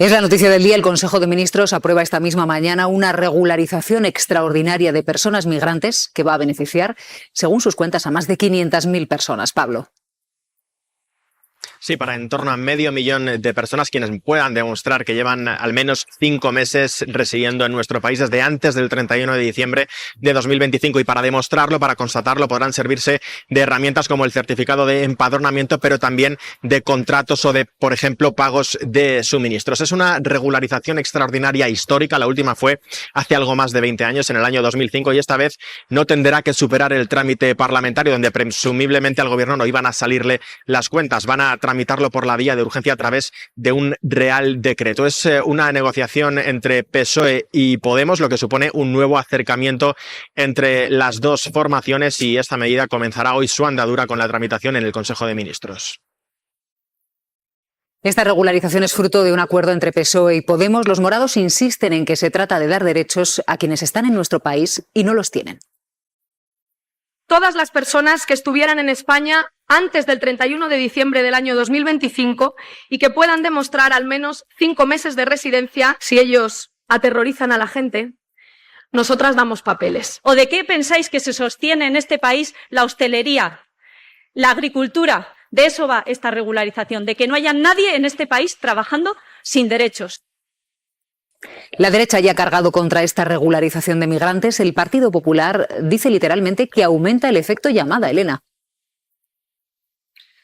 Es la noticia del día. El Consejo de Ministros aprueba esta misma mañana una regularización extraordinaria de personas migrantes que va a beneficiar, según sus cuentas, a más de 500.000 personas. Pablo. Sí, para en torno a 500.000 de personas quienes puedan demostrar que llevan al menos 5 meses residiendo en nuestro país desde antes del 31 de diciembre de 2025. Y para demostrarlo, para constatarlo, podrán servirse de herramientas como el certificado de empadronamiento, pero también de contratos o de, por ejemplo, pagos de suministros. Es una regularización extraordinaria histórica. La última fue hace algo más de 20 años, en el año 2005, y esta vez no tendrá que superar el trámite parlamentario, donde presumiblemente al gobierno no iban a salirle las cuentas. Van a tramitarlo por la vía de urgencia a través de un real decreto. Es una negociación entre PSOE y Podemos, lo que supone un nuevo acercamiento entre las dos formaciones, y esta medida comenzará hoy su andadura con la tramitación en el Consejo de Ministros. Esta regularización es fruto de un acuerdo entre PSOE y Podemos. Los morados insisten en que se trata de dar derechos a quienes están en nuestro país y no los tienen. Todas las personas que estuvieran en España antes del 31 de diciembre del año 2025 y que puedan demostrar al menos 5 meses de residencia, si ellos aterrorizan a la gente, nosotras damos papeles. ¿O de qué pensáis que se sostiene en este país la hostelería, la agricultura? De eso va esta regularización, de que no haya nadie en este país trabajando sin derechos. La derecha ya ha cargado contra esta regularización de migrantes. El Partido Popular dice literalmente que aumenta el efecto llamada, Elena.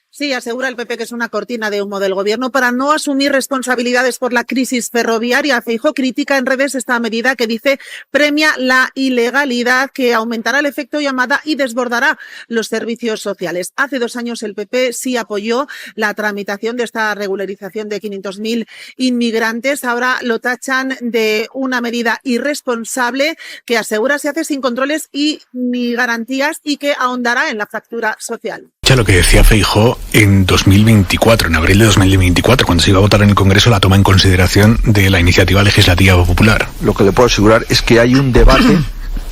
Sí, asegura el PP que es una cortina de humo del gobierno para no asumir responsabilidades por la crisis ferroviaria. Feijóo critica en redes esta medida que dice premia la ilegalidad, que aumentará el efecto llamada y desbordará los servicios sociales. Hace 2 años el PP sí apoyó la tramitación de esta regularización de 500.000 inmigrantes. Ahora lo tachan de una medida irresponsable que asegura se hace sin controles y ni garantías y que ahondará en la fractura social. Ya lo que decía Feijóo en 2024, en abril de 2024, cuando se iba a votar en el Congreso la toma en consideración de la iniciativa legislativa popular. Lo que le puedo asegurar es que hay un debate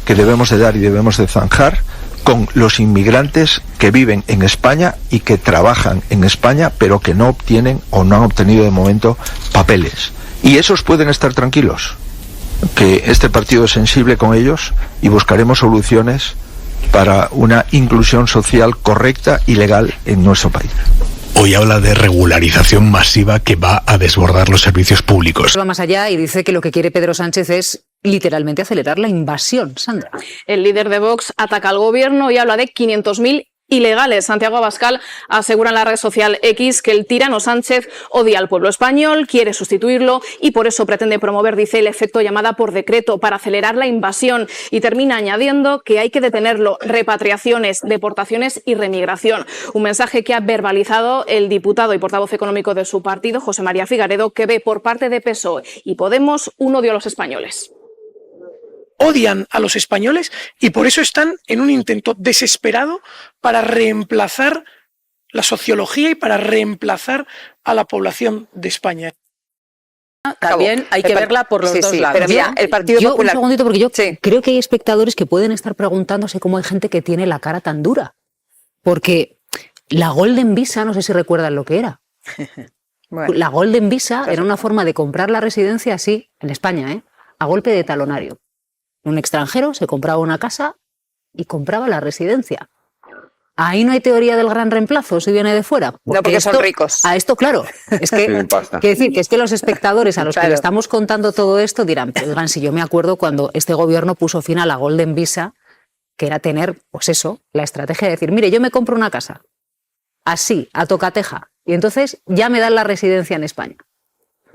que debemos de dar y debemos de zanjar con los inmigrantes que viven en España y que trabajan en España, pero que no obtienen o no han obtenido de momento papeles. Y esos pueden estar tranquilos, que este partido es sensible con ellos y buscaremos soluciones para una inclusión social correcta y legal en nuestro país. Hoy habla de regularización masiva que va a desbordar los servicios públicos. Va más allá y dice que lo que quiere Pedro Sánchez es literalmente acelerar la invasión. Sandra. El líder de Vox ataca al gobierno y habla de 500.000 ilegales. Santiago Abascal asegura en la red social X que el tirano Sánchez odia al pueblo español, quiere sustituirlo y por eso pretende promover, dice, el efecto llamada por decreto para acelerar la invasión, y termina añadiendo que hay que detenerlo, repatriaciones, deportaciones y remigración. Un mensaje que ha verbalizado el diputado y portavoz económico de su partido, José María Figaredo, que ve por parte de PSOE y Podemos un odio a los españoles. Odian a los españoles y por eso están en un intento desesperado para reemplazar la sociología y para reemplazar a la población de España. También hay que verla por los dos lados. Pero mira, el Partido Popular... Un segundito, porque yo creo que hay espectadores que pueden estar preguntándose cómo hay gente que tiene la cara tan dura. Porque la Golden Visa, no sé si recuerdan lo que era. Bueno, la Golden Visa era una forma de comprar la residencia así, en España, a golpe de talonario. Un extranjero se compraba una casa y compraba la residencia. Ahí no hay teoría del gran reemplazo si viene de fuera. No, porque son ricos. A esto, claro. Es que, quiero decir, que es que los espectadores a los que le estamos contando todo esto dirán, oigan, si yo me acuerdo cuando este gobierno puso fin a la Golden Visa, que era tener, pues eso, la estrategia de decir, mire, yo me compro una casa, así, a tocateja, y entonces ya me dan la residencia en España.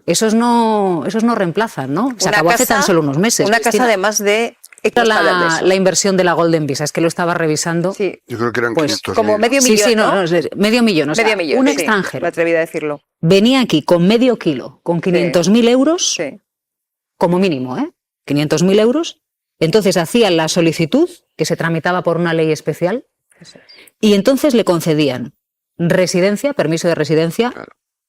Esos no reemplazan, ¿no? Se acabó hace tan solo unos meses. Una casa además de... La inversión de la Golden Visa, es que lo estaba revisando. Sí. Yo creo que eran pues, 500.000. Como medio millón, sí, ¿no? Medio millón. O sea, un extranjero. Me atreví a decirlo. Venía aquí con medio kilo, con 500.000 euros, como mínimo, 500.000 euros. Entonces hacían la solicitud, que se tramitaba por una ley especial, y entonces le concedían residencia, permiso de residencia,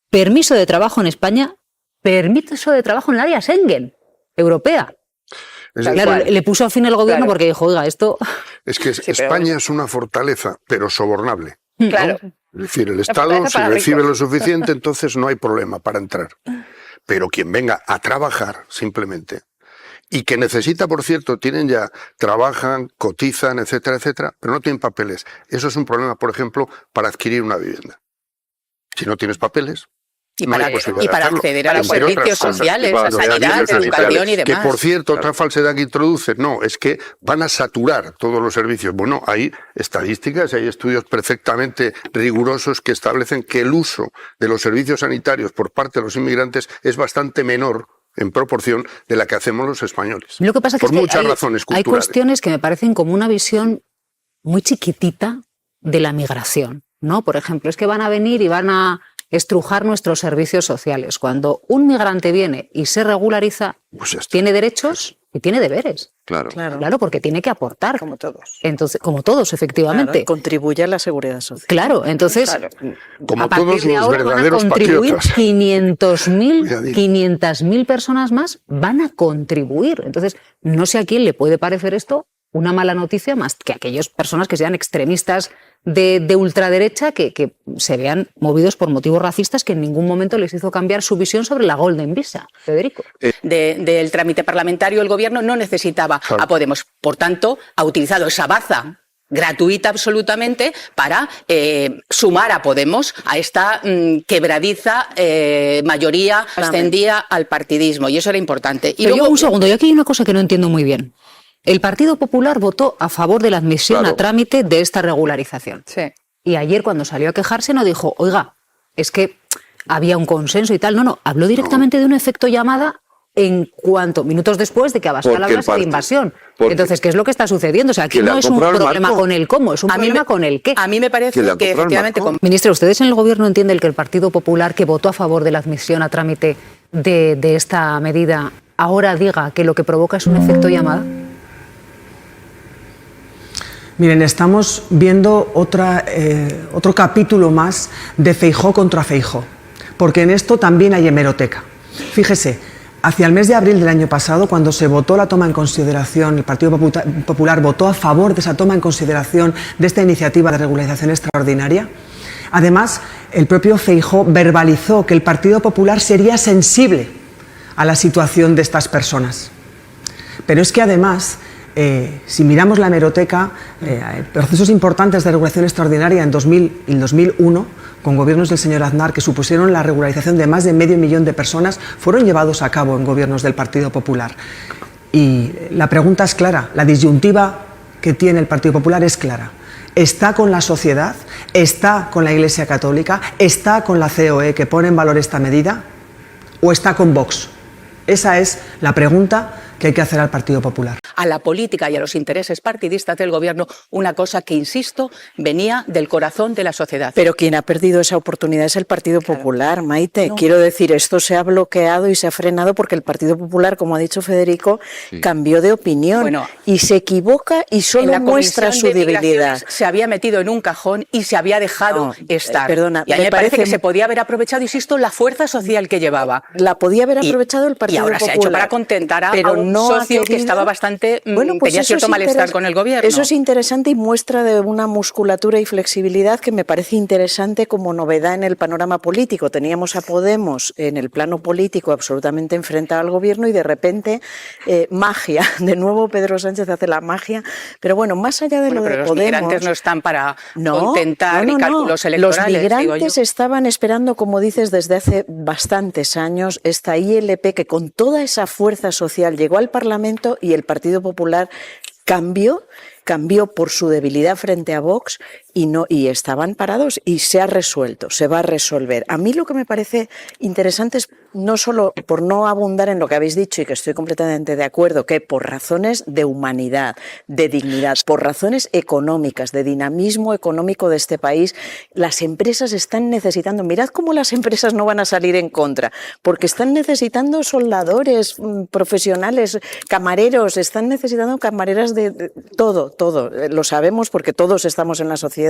permiso de trabajo en España, permiso de trabajo en el área Schengen, europea. Claro, le puso fin el gobierno porque dijo, oiga, esto... Es que España es una fortaleza, pero sobornable. Claro. Es decir, el Estado, si recibe lo suficiente, entonces no hay problema para entrar. pero quien venga a trabajar simplemente, y que necesita, por cierto, trabajan, cotizan, etcétera, etcétera, pero no tienen papeles. Eso es un problema, por ejemplo, para adquirir una vivienda. Si no tienes papeles, y para acceder a los servicios sociales, a sanidad, educación y demás. Que, por cierto, otra falsedad que introduce, no, es que van a saturar todos los servicios. Bueno, hay estadísticas, hay estudios perfectamente rigurosos que establecen que el uso de los servicios sanitarios por parte de los inmigrantes es bastante menor en proporción de la que hacemos los españoles. Lo que pasa es por que muchas razones culturales. Hay cuestiones que me parecen como una visión muy chiquitita de la migración, ¿no? Por ejemplo, es que van a venir y van a estrujar nuestros servicios sociales. Cuando un migrante viene y se regulariza, pues tiene derechos y tiene deberes. Claro, porque tiene que aportar. Como todos. Entonces, como todos, efectivamente. Claro, contribuye a la seguridad social. Claro, entonces, como a partir todos de los ahora verdaderos van a contribuir patriotas. 500.000 personas más van a contribuir. Entonces, no sé a quién le puede parecer esto una mala noticia más que a aquellas personas que sean extremistas de ultraderecha que se vean movidos por motivos racistas que en ningún momento les hizo cambiar su visión sobre la Golden Visa. Federico. Del trámite parlamentario, el gobierno no necesitaba a Podemos. Por tanto, ha utilizado esa baza gratuita absolutamente para sumar a Podemos a esta quebradiza mayoría ascendía al partidismo. Y eso era importante. Y luego, un segundo, yo aquí hay una cosa que no entiendo muy bien. El Partido Popular votó a favor de la admisión a trámite de esta regularización. Sí. Y ayer cuando salió a quejarse no dijo, oiga, es que había un consenso y tal. No, habló directamente de un efecto llamada en cuanto, minutos después de que Abascal hablase de invasión. Entonces, ¿qué es lo que está sucediendo? O sea, aquí no es un problema con el cómo, es un problema con el qué. A mí me parece que efectivamente... Ministra, ¿ustedes en el gobierno entienden que el Partido Popular, que votó a favor de la admisión a trámite de esta medida, ahora diga que lo que provoca es un efecto llamada? Miren, estamos viendo otro capítulo más de Feijóo contra Feijóo, porque en esto también hay hemeroteca. Fíjese, hacia el mes de abril del año pasado, cuando se votó la toma en consideración, el Partido Popular votó a favor de esa toma en consideración de esta iniciativa de regularización extraordinaria. Además, el propio Feijóo verbalizó que el Partido Popular sería sensible a la situación de estas personas. Pero es que además... si miramos la hemeroteca, procesos importantes de regulación extraordinaria en 2000 y 2001, con gobiernos del señor Aznar, que supusieron la regularización de más de 500.000 de personas, fueron llevados a cabo en gobiernos del Partido Popular. Y la pregunta es clara, la disyuntiva que tiene el Partido Popular es clara. ¿Está con la sociedad? ¿Está con la Iglesia Católica? ¿Está con la COE, que pone en valor esta medida? ¿O está con Vox? Esa es la pregunta que hay que hacer al Partido Popular. A la política y a los intereses partidistas del gobierno, una cosa que, insisto, venía del corazón de la sociedad. Pero quien ha perdido esa oportunidad es el Partido Popular, Maite. No. Quiero decir, esto se ha bloqueado y se ha frenado porque el Partido Popular, como ha dicho Federico, cambió de opinión y se equivoca y solo muestra su debilidad. Se había metido en un cajón y se había dejado estar. Perdona, y a mí me parece que se podía haber aprovechado, insisto, la fuerza social que llevaba. La podía haber aprovechado el Partido Popular. Y ahora se ha hecho para contentar a un socio que estaba bastante... tenía cierto malestar con el gobierno. Eso es interesante y muestra de una musculatura y flexibilidad que me parece interesante como novedad en el panorama político. Teníamos a Podemos en el plano político absolutamente enfrentado al gobierno y de repente magia. De nuevo Pedro Sánchez hace la magia. Pero bueno, más allá de lo de Podemos... Los migrantes no están para contentar ni cálculos electorales. Los migrantes estaban esperando, como dices, desde hace bastantes años esta ILP que con toda esa fuerza social llegó al Parlamento y el Partido Popular cambió por su debilidad frente a Vox y estaban parados y se ha resuelto, se va a resolver. A mí lo que me parece interesante es no solo por no abundar en lo que habéis dicho y que estoy completamente de acuerdo, que por razones de humanidad, de dignidad, por razones económicas, de dinamismo económico de este país, las empresas están necesitando, mirad cómo las empresas no van a salir en contra, porque están necesitando soldadores, profesionales, camareros, están necesitando camareras de todo, lo sabemos porque todos estamos en la sociedad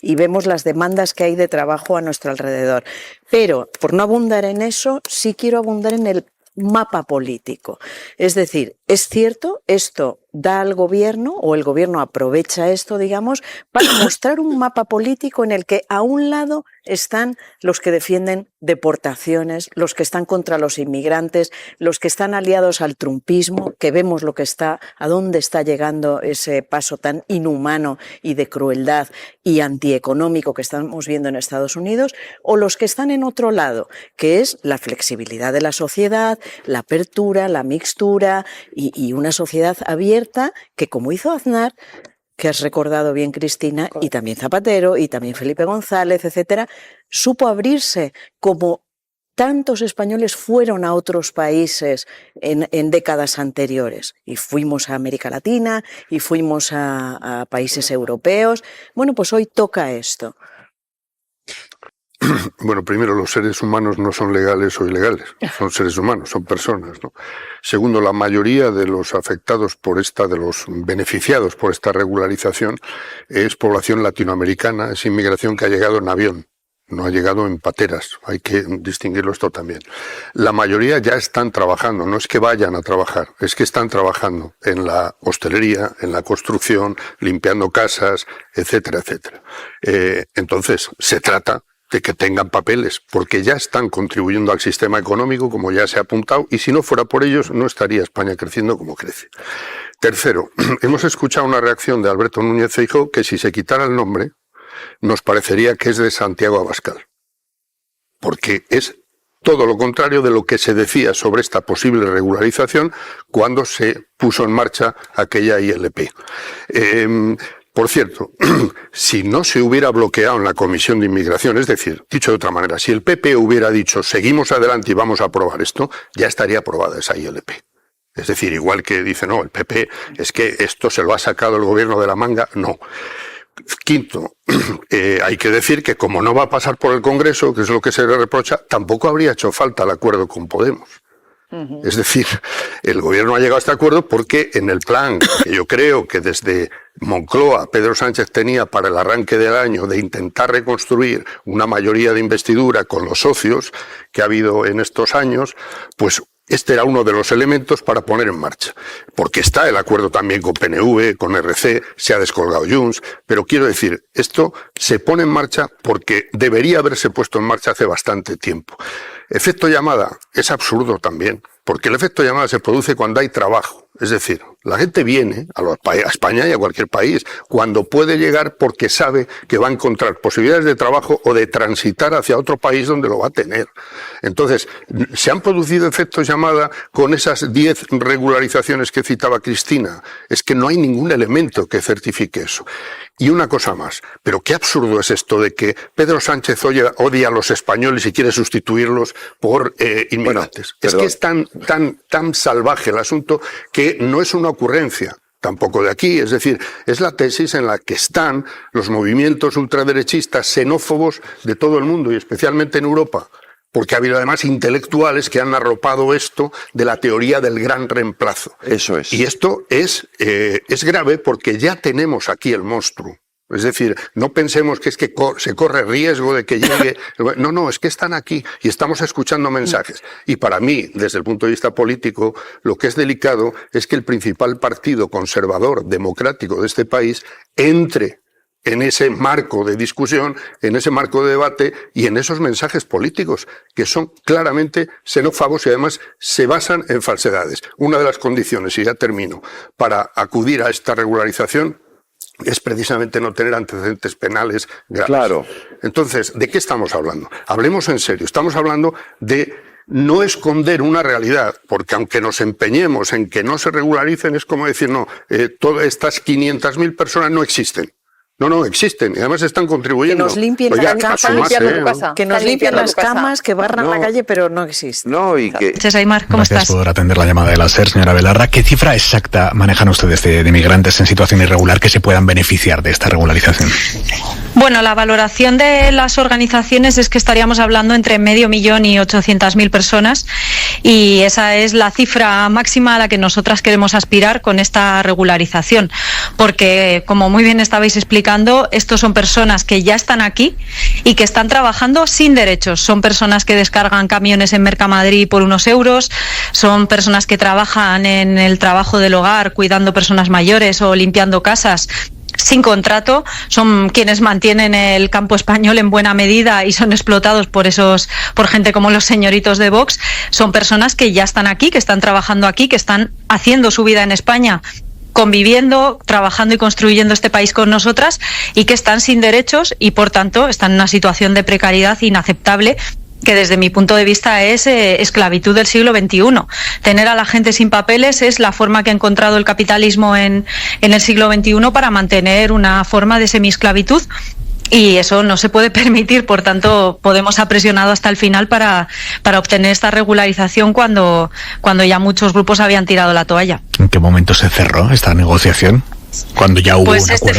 y vemos las demandas que hay de trabajo a nuestro alrededor. Pero, por no abundar en eso, sí quiero abundar en el mapa político. Es decir, es cierto, esto da al gobierno, o el gobierno aprovecha esto, digamos, para mostrar un mapa político en el que a un lado están los que defienden deportaciones, los que están contra los inmigrantes, los que están aliados al trumpismo, que vemos lo que está, a dónde está llegando ese paso tan inhumano y de crueldad y antieconómico que estamos viendo en Estados Unidos, o los que están en otro lado, que es la flexibilidad de la sociedad, la apertura, la mixtura y una sociedad abierta que, como hizo Aznar, que has recordado bien, Cristina, y también Zapatero, y también Felipe González, etcétera, supo abrirse como tantos españoles fueron a otros países en décadas anteriores. Y fuimos a América Latina, y fuimos a países europeos. Bueno, pues hoy toca esto. Bueno, primero, los seres humanos no son legales o ilegales, son seres humanos, son personas, ¿no? Segundo, la mayoría de los afectados por de los beneficiados por esta regularización es población latinoamericana, es inmigración que ha llegado en avión, no ha llegado en pateras, hay que distinguirlo esto también. La mayoría ya están trabajando, no es que vayan a trabajar, es que están trabajando en la hostelería, en la construcción, limpiando casas, etcétera, etcétera. Entonces, se trata de que tengan papeles, porque ya están contribuyendo al sistema económico, como ya se ha apuntado, y si no fuera por ellos, no estaría España creciendo como crece. Tercero, hemos escuchado una reacción de Alberto Núñez Feijóo que si se quitara el nombre, nos parecería que es de Santiago Abascal, porque es todo lo contrario de lo que se decía sobre esta posible regularización cuando se puso en marcha aquella ILP. Por cierto, si no se hubiera bloqueado en la Comisión de Inmigración, es decir, dicho de otra manera, si el PP hubiera dicho seguimos adelante y vamos a aprobar esto, ya estaría aprobada esa ILP. Es decir, igual que dice, no, el PP es que esto se lo ha sacado el gobierno de la manga, no. Quinto, hay que decir que como no va a pasar por el Congreso, que es lo que se le reprocha, tampoco habría hecho falta el acuerdo con Podemos. Es decir, el gobierno ha llegado a este acuerdo porque en el plan que yo creo que desde Moncloa Pedro Sánchez tenía para el arranque del año de intentar reconstruir una mayoría de investidura con los socios que ha habido en estos años, pues este era uno de los elementos para poner en marcha. Porque está el acuerdo también con PNV, con RC, se ha descolgado Junts, pero quiero decir, esto se pone en marcha porque debería haberse puesto en marcha hace bastante tiempo. Efecto llamada es absurdo también, porque el efecto llamada se produce cuando hay trabajo. Es decir, la gente viene a España y a cualquier país cuando puede llegar porque sabe que va a encontrar posibilidades de trabajo o de transitar hacia otro país donde lo va a tener. Entonces, se han producido efectos llamada con esas 10 regularizaciones que citaba Cristina. Es que no hay ningún elemento que certifique eso. Y una cosa más, pero qué absurdo es esto de que Pedro Sánchez odia a los españoles y quiere sustituirlos por inmigrantes. Bueno, es que es tan salvaje el asunto que no es una ocurrencia tampoco de aquí, es decir, es la tesis en la que están los movimientos ultraderechistas xenófobos de todo el mundo y especialmente en Europa. Porque ha habido además intelectuales que han arropado esto de la teoría del gran reemplazo. Eso es. Y esto es grave porque ya tenemos aquí el monstruo. Es decir, no pensemos que es que se corre riesgo de que llegue... No, es que están aquí y estamos escuchando mensajes. Y para mí, desde el punto de vista político, lo que es delicado es que el principal partido conservador democrático de este país entre en ese marco de discusión, en ese marco de debate y en esos mensajes políticos que son claramente xenófobos y además se basan en falsedades. Una de las condiciones, y ya termino, para acudir a esta regularización es precisamente no tener antecedentes penales graves. Claro. Entonces, ¿de qué estamos hablando? Hablemos en serio. Estamos hablando de no esconder una realidad, porque aunque nos empeñemos en que no se regularicen, es como decir, no, todas estas 500.000 personas no existen. No, existen y además están contribuyendo. Que nos limpien las camas, que nos limpien las camas, que barran la calle, pero no existen. No, y que... Aymar, ¿cómo estás? Gracias por atender la llamada de la SER, señora Belarra. ¿Qué cifra exacta manejan ustedes de migrantes en situación irregular que se puedan beneficiar de esta regularización? Bueno, la valoración de las organizaciones es que estaríamos hablando entre 500.000 y 800.000 personas y esa es la cifra máxima a la que nosotras queremos aspirar con esta regularización. porque, como muy bien estabais explicando, estos son personas que ya están aquí y que están trabajando sin derechos. Son personas que descargan camiones en Mercamadrid por unos euros, son personas que trabajan en el trabajo del hogar cuidando personas mayores o limpiando casas sin contrato, son quienes mantienen el campo español en buena medida y son explotados por gente como los señoritos de Vox. Son personas que ya están aquí, que están trabajando aquí, que están haciendo su vida en España, conviviendo, trabajando y construyendo este país con nosotras, y que están sin derechos y por tanto están en una situación de precariedad inaceptable, que desde mi punto de vista es esclavitud del siglo XXI. Tener a la gente sin papeles es la forma que ha encontrado el capitalismo en el siglo XXI para mantener una forma de semiesclavitud, y eso no se puede permitir. Por tanto, Podemos ha presionado hasta el final para obtener esta regularización cuando ya muchos grupos habían tirado la toalla. ¿En qué momento se cerró esta negociación? Cuando ya hubo un acuerdo. Este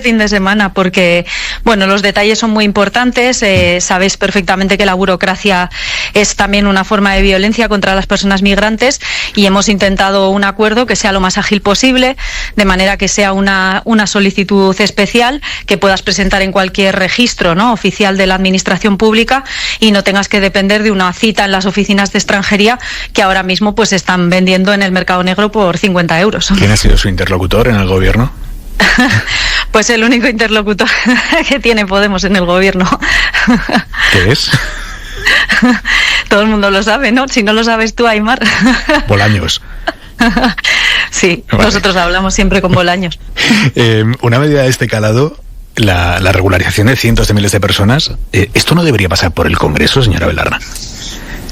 fin de semana, porque bueno, los detalles son muy importantes. Sabéis perfectamente que la burocracia es también una forma de violencia contra las personas migrantes, y hemos intentado un acuerdo que sea lo más ágil posible, de manera que sea una solicitud especial que puedas presentar en cualquier registro, ¿no?, oficial de la administración pública, y no tengas que depender de una cita en las oficinas de extranjería que ahora mismo pues están vendiendo en el mercado negro por 50 euros. ¿Quién ha sido su interlocutor en el gobierno? Pues el único interlocutor que tiene Podemos en el gobierno. ¿Qué es? Todo el mundo lo sabe, ¿no? Si no lo sabes tú, Aimar. Bolaños. Sí, vale. Nosotros hablamos siempre con Bolaños. Una medida de este calado, la regularización de cientos de miles de personas, ¿esto no debería pasar por el Congreso, señora Belarra?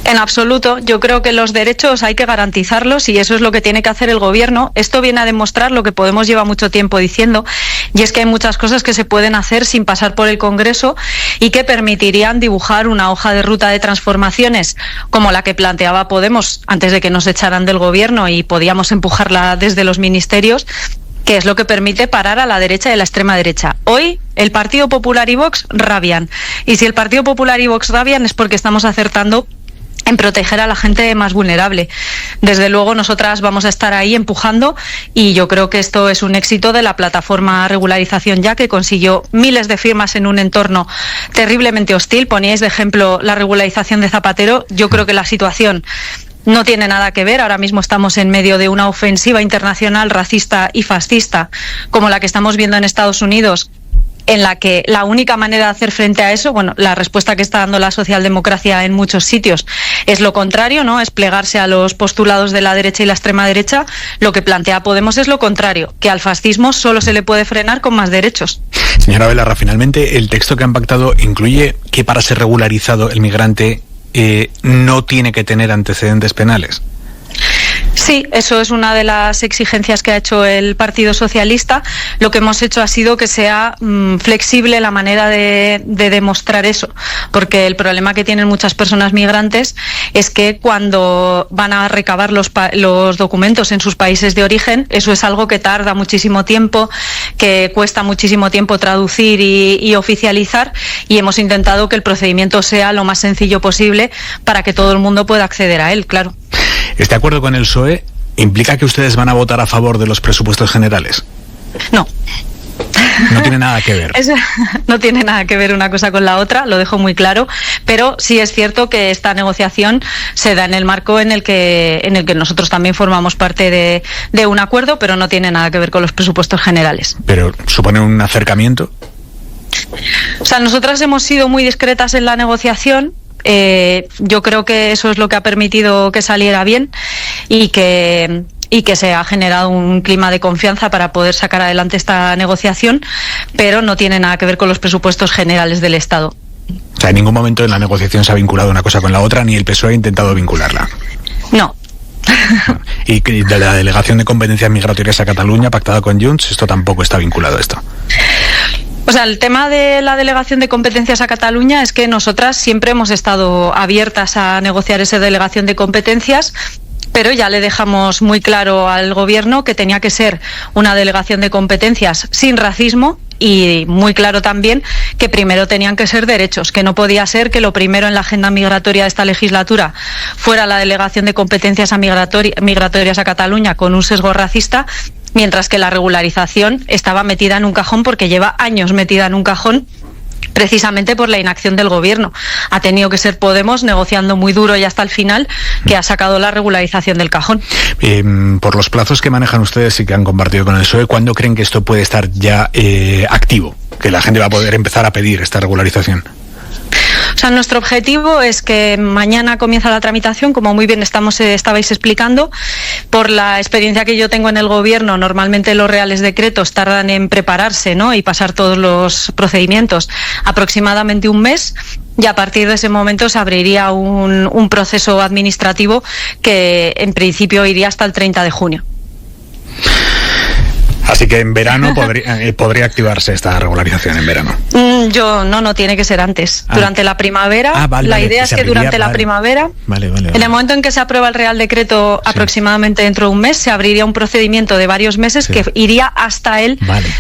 En absoluto. Yo creo que los derechos hay que garantizarlos, y eso es lo que tiene que hacer el gobierno. Esto viene a demostrar lo que Podemos lleva mucho tiempo diciendo, y es que hay muchas cosas que se pueden hacer sin pasar por el Congreso y que permitirían dibujar una hoja de ruta de transformaciones como la que planteaba Podemos antes de que nos echaran del gobierno y podíamos empujarla desde los ministerios, que es lo que permite parar a la derecha y a la extrema derecha. Hoy el Partido Popular y Vox rabian, y si el Partido Popular y Vox rabian es porque estamos acertando en proteger a la gente más vulnerable. Desde luego nosotras vamos a estar ahí empujando, y yo creo que esto es un éxito de la plataforma Regularización Ya, que consiguió miles de firmas en un entorno terriblemente hostil. Poníais de ejemplo la regularización de Zapatero. Yo creo que la situación no tiene nada que ver. Ahora mismo estamos en medio de una ofensiva internacional racista y fascista como la que estamos viendo en Estados Unidos, en la que la única manera de hacer frente a eso, bueno, la respuesta que está dando la socialdemocracia en muchos sitios es lo contrario, ¿no?, es plegarse a los postulados de la derecha y la extrema derecha. Lo que plantea Podemos es lo contrario, que al fascismo solo se le puede frenar con más derechos. Señora Belarra, finalmente, ¿el texto que han pactado incluye que para ser regularizado el migrante no tiene que tener antecedentes penales? Sí, eso es una de las exigencias que ha hecho el Partido Socialista. Lo que hemos hecho ha sido que sea flexible la manera de demostrar eso, porque el problema que tienen muchas personas migrantes es que cuando van a recabar los documentos en sus países de origen, eso es algo que tarda muchísimo tiempo, que cuesta muchísimo tiempo traducir y oficializar, y hemos intentado que el procedimiento sea lo más sencillo posible para que todo el mundo pueda acceder a él, claro. ¿Este acuerdo con el PSOE implica que ustedes van a votar a favor de los presupuestos generales? No. No tiene nada que ver. No tiene nada que ver una cosa con la otra, lo dejo muy claro, pero sí es cierto que esta negociación se da en el marco en el que nosotros también formamos parte de un acuerdo, pero no tiene nada que ver con los presupuestos generales. ¿Pero supone un acercamiento? O sea, nosotras hemos sido muy discretas en la negociación. Yo creo que eso es lo que ha permitido que saliera bien y que se ha generado un clima de confianza para poder sacar adelante esta negociación, pero no tiene nada que ver con los presupuestos generales del Estado. O sea, en ningún momento en la negociación se ha vinculado una cosa con la otra, ni el PSOE ha intentado vincularla. No. Y de la delegación de competencias migratorias a Cataluña pactada con Junts, esto tampoco está vinculado a esto. O sea, el tema de la delegación de competencias a Cataluña es que nosotras siempre hemos estado abiertas a negociar esa delegación de competencias, pero ya le dejamos muy claro al gobierno que tenía que ser una delegación de competencias sin racismo, y muy claro también que primero tenían que ser derechos, que no podía ser que lo primero en la agenda migratoria de esta legislatura fuera la delegación de competencias migratorias a Cataluña con un sesgo racista, mientras que la regularización estaba metida en un cajón porque lleva años metida en un cajón, precisamente por la inacción del gobierno. Ha tenido que ser Podemos, negociando muy duro y hasta el final, que ha sacado la regularización del cajón. Por los plazos que manejan ustedes y que han compartido con el PSOE, ¿cuándo creen que esto puede estar ya activo? Que la gente va a poder empezar a pedir esta regularización. O sea, nuestro objetivo es que mañana comienza la tramitación, como muy bien estabais explicando. Por la experiencia que yo tengo en el gobierno, normalmente los reales decretos tardan en prepararse, ¿no?, y pasar todos los procedimientos aproximadamente un mes, y a partir de ese momento se abriría un proceso administrativo que en principio iría hasta el 30 de junio. Así que en verano podría activarse esta regularización en verano. No tiene que ser antes. Durante la primavera. La idea es que durante la primavera, en el momento en que se aprueba el Real Decreto, aproximadamente dentro de un mes, se abriría un procedimiento de varios meses que iría hasta el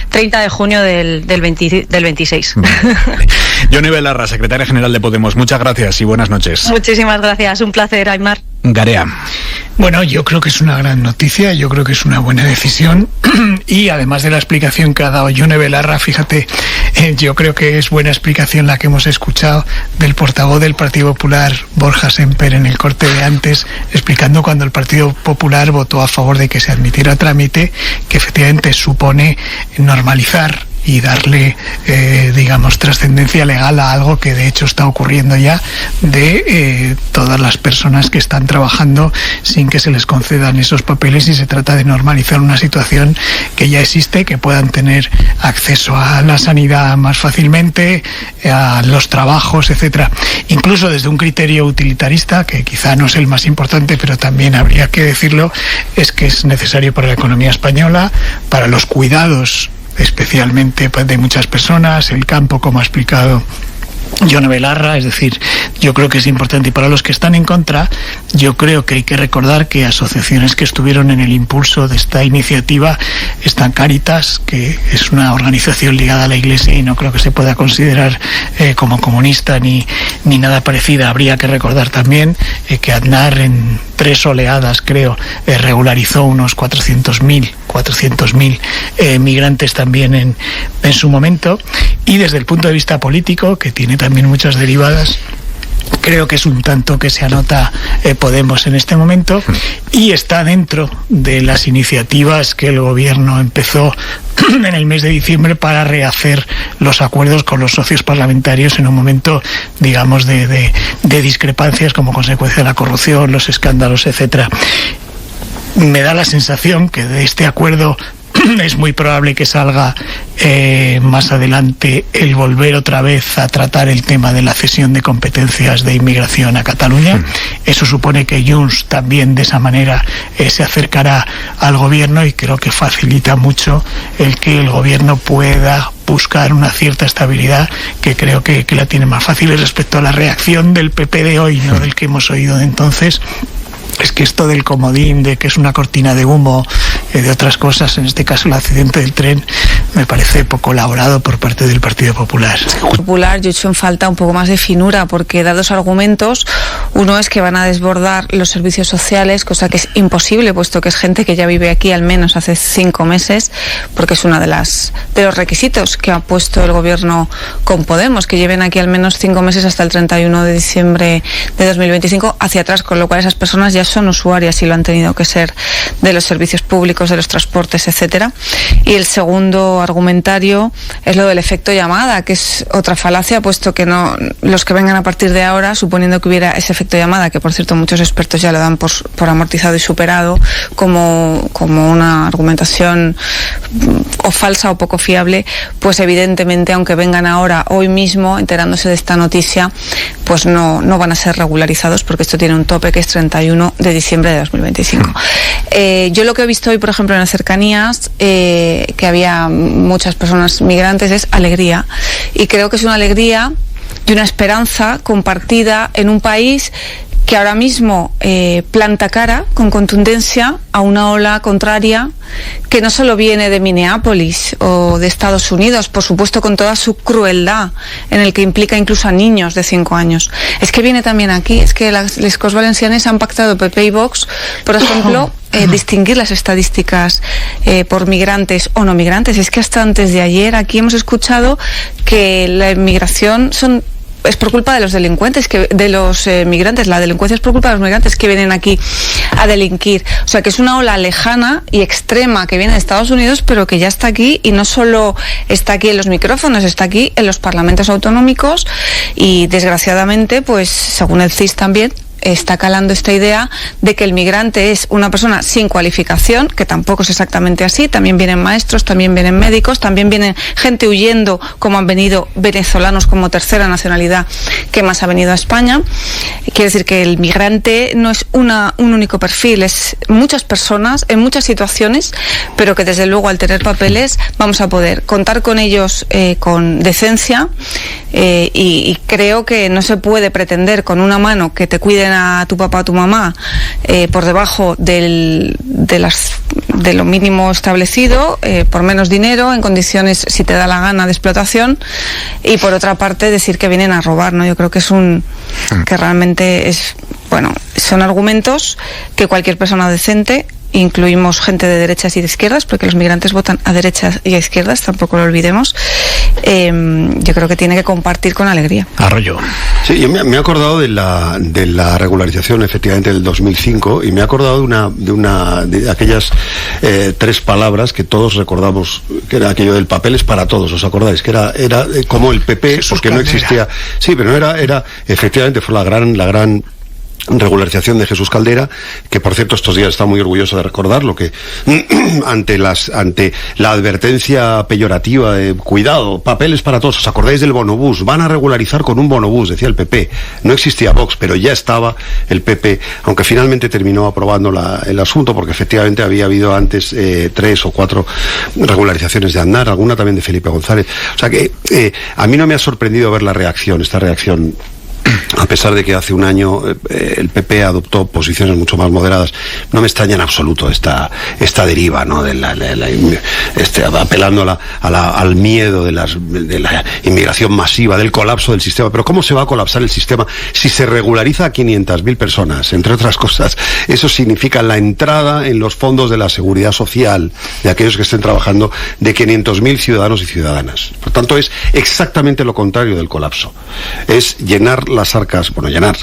30 de junio del 26. Yone Belarra, secretaria general de Podemos, muchas gracias y buenas noches. Muchísimas gracias, un placer, Aymar. Garea. Bueno, yo creo que es una gran noticia, yo creo que es una buena decisión y además de la explicación que ha dado Yone Belarra, fíjate, yo creo que es buena explicación la que hemos escuchado del portavoz del Partido Popular, Borja Semper, en el corte de antes, explicando cuando el Partido Popular votó a favor de que se admitiera a trámite, que efectivamente supone normalizar y darle, digamos, trascendencia legal a algo que de hecho está ocurriendo ya, de todas las personas que están trabajando sin que se les concedan esos papeles, y se trata de normalizar una situación que ya existe, que puedan tener acceso a la sanidad más fácilmente, a los trabajos, etcétera. Incluso desde un criterio utilitarista, que quizá no es el más importante, pero también habría que decirlo, es que es necesario para la economía española, para los cuidados especialmente de muchas personas, el campo, como ha explicado Yone Belarra. Es decir, yo creo que es importante. Y para los que están en contra, yo creo que hay que recordar que asociaciones que estuvieron en el impulso de esta iniciativa están Cáritas, que es una organización ligada a la Iglesia y no creo que se pueda considerar como comunista ni nada parecida. Habría que recordar también que Aznar en 3 oleadas, creo, regularizó unos 400.000 migrantes también en su momento. Y desde el punto de vista político, que tiene también muchas derivadas, creo que es un tanto que se anota Podemos en este momento, y está dentro de las iniciativas que el gobierno empezó en el mes de diciembre para rehacer los acuerdos con los socios parlamentarios en un momento, digamos, de discrepancias como consecuencia de la corrupción, los escándalos, etcétera. Me da la sensación que de este acuerdo es muy probable que salga más adelante el volver otra vez a tratar el tema de la cesión de competencias de inmigración a Cataluña. Eso supone que Junts también de esa manera se acercará al gobierno, y creo que facilita mucho el que el gobierno pueda buscar una cierta estabilidad, que creo que la tiene más fácil. Y respecto a la reacción del PP de hoy, no del que hemos oído de entonces, es que esto del comodín, de que es una cortina de humo, de otras cosas, en este caso el accidente del tren, me parece poco elaborado por parte del Partido Popular. Yo he hecho en falta un poco más de finura, porque da dos argumentos. Uno es que van a desbordar los servicios sociales, cosa que es imposible, puesto que es gente que ya vive aquí al menos hace 5 meses, porque es uno de los requisitos que ha puesto el gobierno con Podemos, que lleven aquí al menos 5 meses hasta el 31 de diciembre de 2025 hacia atrás, con lo cual esas personas ya son usuarias y lo han tenido que ser de los servicios públicos, de los transportes, etcétera. Y el segundo argumentario es lo del efecto llamada, que es otra falacia, puesto que no los que vengan a partir de ahora, suponiendo que hubiera ese efecto llamada, que por cierto muchos expertos ya lo dan por amortizado y superado, como una argumentación o falsa o poco fiable, pues evidentemente, aunque vengan ahora, hoy mismo, enterándose de esta noticia, pues no van a ser regularizados, porque esto tiene un tope que es 31 de diciembre de 2025. Yo lo que he visto hoy, por ejemplo, en las cercanías, que había muchas personas migrantes, es alegría. Y creo que es una alegría y una esperanza compartida en un país que ahora mismo planta cara con contundencia a una ola contraria que no solo viene de Minneapolis o de Estados Unidos, por supuesto con toda su crueldad, en el que implica incluso a niños de 5 años. Es que viene también aquí, es que les Corts Valencianes han pactado PP y Vox, por ejemplo, distinguir las estadísticas por migrantes o no migrantes. Es que hasta antes de ayer aquí hemos escuchado que la inmigración es por culpa de los delincuentes, de los migrantes. La delincuencia es por culpa de los migrantes que vienen aquí a delinquir. O sea, que es una ola lejana y extrema que viene de Estados Unidos, pero que ya está aquí, y no solo está aquí en los micrófonos, está aquí en los parlamentos autonómicos, y desgraciadamente, pues según el CIS también, está calando esta idea de que el migrante es una persona sin cualificación, que tampoco es exactamente así. También vienen maestros, también vienen médicos, también vienen gente huyendo, como han venido venezolanos como tercera nacionalidad que más ha venido a España. Quiere decir que el migrante no es un único perfil, es muchas personas en muchas situaciones, pero que desde luego al tener papeles vamos a poder contar con ellos con decencia, y creo que no se puede pretender con una mano que te cuiden a tu papá o tu mamá por debajo de lo mínimo establecido, por menos dinero, en condiciones, si te da la gana, de explotación, y por otra parte decir que vienen a robar, ¿no? Yo creo que que realmente son argumentos que cualquier persona decente, incluimos gente de derechas y de izquierdas, porque los migrantes votan a derechas y a izquierdas, tampoco lo olvidemos, yo creo que tiene que compartir con alegría. Arroyo. Sí, yo me he acordado de la regularización, efectivamente, del 2005, y me he acordado de aquellas 3 palabras que todos recordamos, que era aquello del papeles para todos, ¿os acordáis? Que era como el PP, Jesús porque Caldera. No existía. Sí, pero era efectivamente fue la gran regularización de Jesús Caldera, que por cierto estos días está muy orgulloso de recordarlo, que ante la advertencia peyorativa de cuidado, papeles para todos, ¿os acordáis del bonobús? Van a regularizar con un bonobús, decía el PP. No existía Vox, pero ya estaba el PP, aunque finalmente terminó aprobando el asunto, porque efectivamente había habido antes 3 o 4 regularizaciones de Aznar, alguna también de Felipe González. O sea que a mí no me ha sorprendido ver esta reacción, a pesar de que hace un año el PP adoptó posiciones mucho más moderadas. No me extraña en absoluto esta deriva, ¿no? Apelando al miedo de la inmigración masiva, del colapso del sistema. Pero ¿cómo se va a colapsar el sistema si se regulariza a 500.000 personas? Entre otras cosas, eso significa la entrada en los fondos de la seguridad social de aquellos que estén trabajando de 500.000 ciudadanos y ciudadanas. Por tanto, es exactamente lo contrario del colapso. Es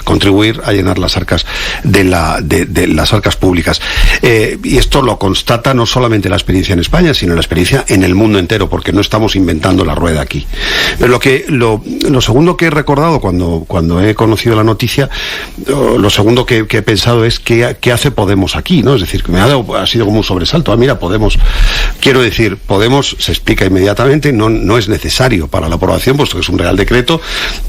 contribuir a llenar las arcas de las arcas públicas. Y esto lo constata no solamente la experiencia en España, sino la experiencia en el mundo entero, porque no estamos inventando la rueda aquí. Pero lo segundo que he recordado cuando he conocido la noticia, lo segundo que he pensado es ¿qué hace Podemos aquí? ¿No? Es decir, que ha sido como un sobresalto. Mira, Podemos se explica inmediatamente, no es necesario para la aprobación, puesto que es un real decreto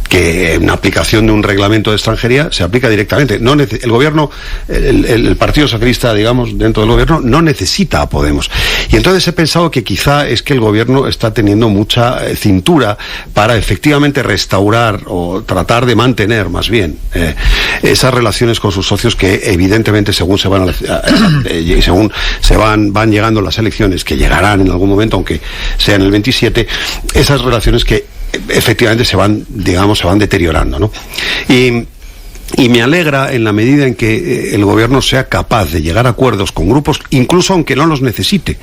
que en aplicación de un reglamento de extranjería se aplica directamente. El gobierno, el Partido Socialista, digamos, dentro del gobierno, no necesita a Podemos. Y entonces he pensado que quizá es que el gobierno está teniendo mucha cintura para efectivamente restaurar o tratar de mantener, más bien, esas relaciones con sus socios que evidentemente según van llegando las elecciones, que llegarán en algún momento, aunque sea en el 27, esas relaciones que efectivamente se van deteriorando, ¿no? Y me alegra en la medida en que el gobierno sea capaz de llegar a acuerdos con grupos, incluso aunque no los necesite.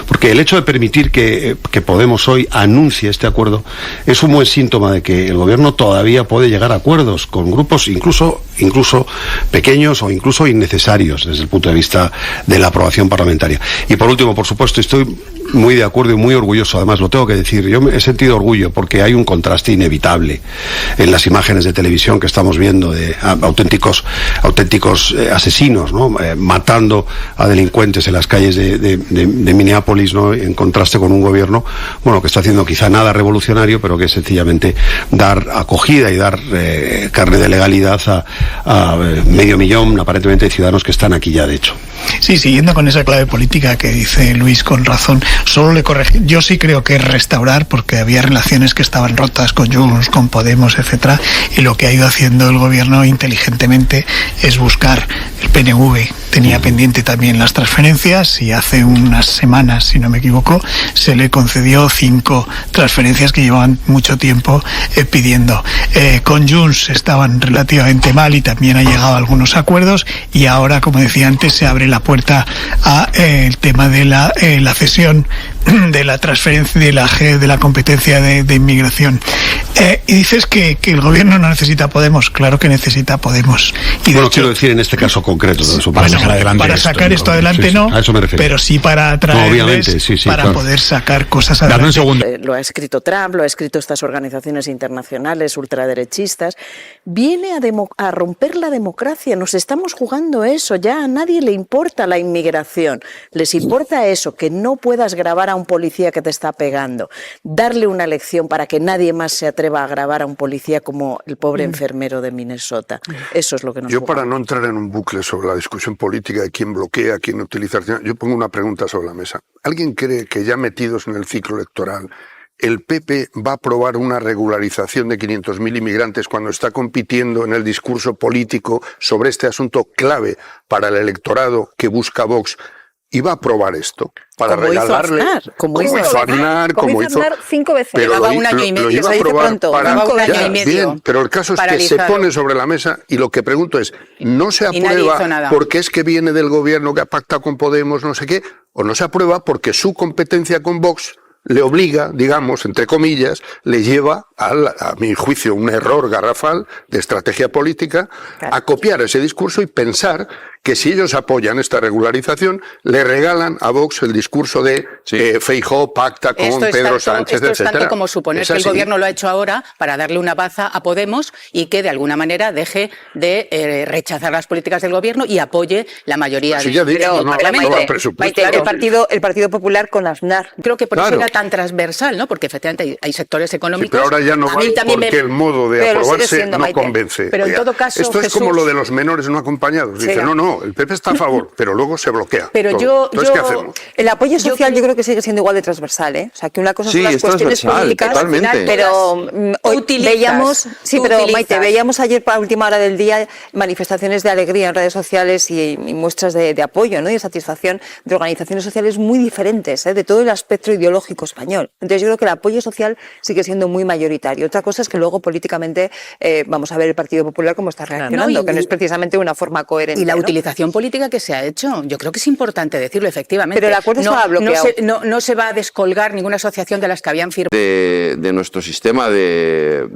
Porque el hecho de permitir que Podemos hoy anuncie este acuerdo es un buen síntoma de que el gobierno todavía puede llegar a acuerdos con grupos incluso pequeños o incluso innecesarios desde el punto de vista de la aprobación parlamentaria. Y por último, por supuesto, estoy muy de acuerdo y muy orgulloso, además lo tengo que decir, yo he sentido orgullo porque hay un contraste inevitable en las imágenes de televisión que estamos viendo de auténticos asesinos, ¿no? Matando a delincuentes en las calles de Minneapolis, ¿no? En contraste con un gobierno, que está haciendo quizá nada revolucionario, pero que es sencillamente dar acogida y dar carne de legalidad a 500.000 aparentemente de ciudadanos que están aquí ya, de hecho. Sí, siguiendo con esa clave política que dice Luis con razón, Solo le corregí. Yo sí creo que es restaurar, porque había relaciones que estaban rotas con Junts, con Podemos, etcétera, y lo que ha ido haciendo el gobierno inteligentemente es buscar. El PNV tenía pendiente también las transferencias y hace unas semanas, si no me equivoco, se le concedió 5 transferencias que llevaban mucho tiempo pidiendo. Con Junts estaban relativamente mal y también ha llegado a algunos acuerdos, y ahora, como decía antes, se abre la puerta a el tema de la cesión de la transferencia de la competencia de inmigración. Y dices que el gobierno no necesita Podemos. Claro que necesita Podemos. Y bueno, quiero decir en este caso concreto de eso, para sacar esto adelante, sí, no, a eso me refiero. Pero sí para atraerles, para claro, poder sacar cosas adelante. Dame un segundo. Lo ha escrito Trump, lo ha escrito estas organizaciones internacionales ultraderechistas. Viene a romper la democracia. Nos estamos jugando eso. Ya a nadie le importa la inmigración. Les importa eso, que no puedas grabar a un policía que te está pegando. Darle una lección para que nadie más se atreva a grabar a un policía como el pobre enfermero de Minnesota. Eso es lo que nos jugamos. Para no entrar en un bucle sobre la discusión política de quién bloquea, quién utiliza, yo pongo una pregunta sobre la mesa. ¿Alguien cree que ya metidos en el ciclo electoral el PP va a aprobar una regularización de 500.000 inmigrantes cuando está compitiendo en el discurso político sobre este asunto clave para el electorado que busca Vox? Y va a aprobar esto para regalarle, como hizo Aznar 5 veces. Pero llevaba un año y medio, lo iba a aprobar para, un año y medio. Bien, pero el caso es que se pone sobre la mesa y lo que pregunto es, ¿no se aprueba porque es que viene del gobierno que ha pactado con Podemos, no sé qué, o no se aprueba porque su competencia con Vox le obliga, digamos, entre comillas, le lleva a mi juicio, un error garrafal de estrategia política, a copiar ese discurso y pensar que si ellos apoyan esta regularización, le regalan a Vox el discurso de Feijóo pacta con Pedro Sánchez, etcétera. Esto es tanto como suponer que el gobierno lo ha hecho ahora para darle una baza a Podemos y que de alguna manera deje de rechazar las políticas del gobierno y apoye la mayoría del Parlamento. El Partido Popular con Aznar. Creo que por eso era tan transversal, ¿no? Porque efectivamente hay sectores económicos. Pero ahora ya no va porque el modo de aprobarse no convence. Pero en todo caso, esto es como lo de los menores no acompañados. Dice, no, el PP está a favor, pero luego se bloquea. Pero Entonces, ¿qué hacemos? El apoyo social yo creo que sigue siendo igual de transversal, ¿eh? O sea, que una cosa son las cuestiones políticas, totalmente. Pero hoy veíamos, Maite, veíamos ayer para última hora del día manifestaciones de alegría en redes sociales y muestras de apoyo, ¿no? Y de satisfacción de organizaciones sociales muy diferentes, de todo el espectro ideológico español. Entonces yo creo que el apoyo social sigue siendo muy mayoritario. Otra cosa es que luego políticamente vamos a ver el Partido Popular cómo está reaccionando, que no es precisamente una forma coherente. Y la utilización política que se ha hecho, yo creo que es importante decirlo, efectivamente. Pero el acuerdo estaba bloqueado. No se va a descolgar ninguna asociación de las que habían firmado. De nuestro sistema de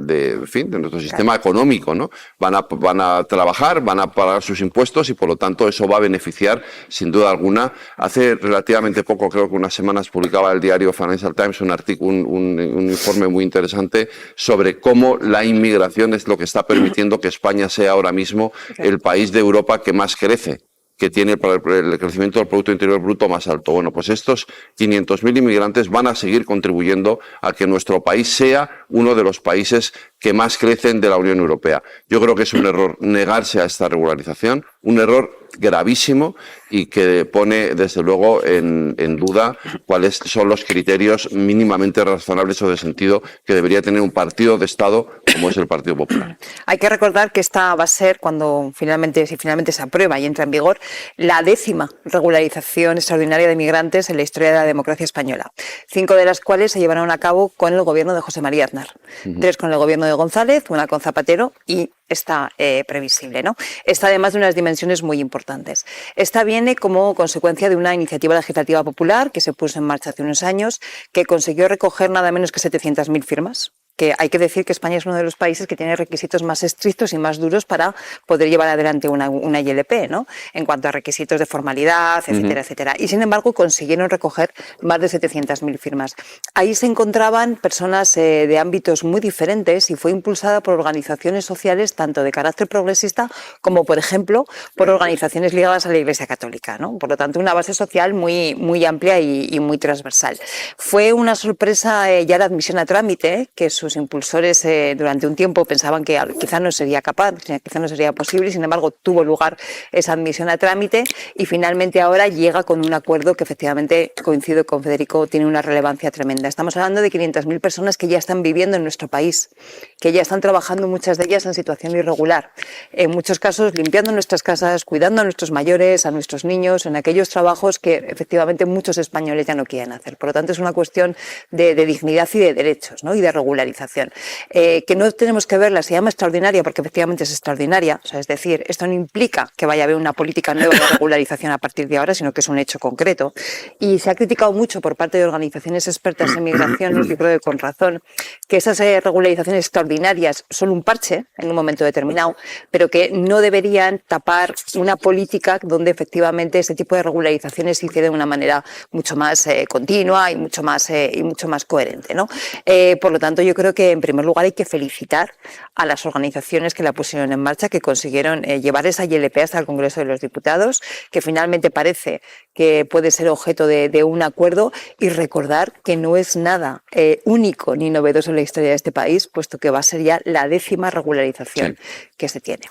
nuestro sistema económico, ¿no? Van a trabajar, van a pagar sus impuestos y por lo tanto eso va a beneficiar sin duda alguna. Hace relativamente poco, creo que unas semanas, publicaba el diario Financial Times un informe muy interesante sobre cómo la inmigración es lo que está permitiendo que España sea ahora mismo el país de Europa que más crece, que tiene el crecimiento del Producto Interior Bruto más alto. Bueno, pues estos 500.000 inmigrantes van a seguir contribuyendo a que nuestro país sea uno de los países que más crecen de la Unión Europea. Yo creo que es un error negarse a esta regularización, un error gravísimo y que pone desde luego en duda cuáles son los criterios mínimamente razonables o de sentido que debería tener un partido de Estado como es el Partido Popular. Hay que recordar que esta va a ser, si finalmente se aprueba y entra en vigor, la 10ª regularización extraordinaria de migrantes en la historia de la democracia española, 5 de las cuales se llevarán a cabo con el gobierno de José María Aznar, 3 con el gobierno de González, una con Zapatero y está previsible, ¿no? Está además de unas dimensiones muy importantes. Esta viene como consecuencia de una iniciativa legislativa popular que se puso en marcha hace unos años, que consiguió recoger nada menos que 700.000 firmas. Que hay que decir que España es uno de los países que tiene requisitos más estrictos y más duros para poder llevar adelante una ILP, ¿no? En cuanto a requisitos de formalidad, etcétera, etcétera. Y sin embargo consiguieron recoger más de 700.000 firmas. Ahí se encontraban personas de ámbitos muy diferentes y fue impulsada por organizaciones sociales tanto de carácter progresista como, por ejemplo, por organizaciones ligadas a la Iglesia Católica, ¿no? Por lo tanto, una base social muy, muy amplia y muy transversal. Fue una sorpresa ya la admisión a trámite, que sus impulsores durante un tiempo pensaban que quizá no sería capaz, quizá no sería posible, sin embargo tuvo lugar esa admisión a trámite y finalmente ahora llega con un acuerdo que efectivamente, coincido con Federico, tiene una relevancia tremenda. Estamos hablando de 500.000 personas que ya están viviendo en nuestro país, que ya están trabajando, muchas de ellas en situación irregular, en muchos casos limpiando nuestras casas, cuidando a nuestros mayores, a nuestros niños, en aquellos trabajos que efectivamente muchos españoles ya no quieren hacer. Por lo tanto, es una cuestión de dignidad y de derechos, ¿no? Y de regularización. Que no tenemos que verla, se llama extraordinaria porque efectivamente es extraordinaria, o sea, es decir, esto no implica que vaya a haber una política nueva de regularización a partir de ahora, sino que es un hecho concreto. Y se ha criticado mucho por parte de organizaciones expertas en migración, yo creo que con razón, que esas regularizaciones extraordinarias son un parche en un momento determinado, pero que no deberían tapar una política donde efectivamente ese tipo de regularizaciones se hiciera de una manera mucho más continua y mucho más coherente, ¿no? Por lo tanto, yo creo que en primer lugar hay que felicitar a las organizaciones que la pusieron en marcha, que consiguieron llevar esa ILP hasta el Congreso de los Diputados, que finalmente parece que puede ser objeto de un acuerdo, y recordar que no es nada único ni novedoso en la historia de este país, puesto que va a ser ya la 10ª regularización que se tiene.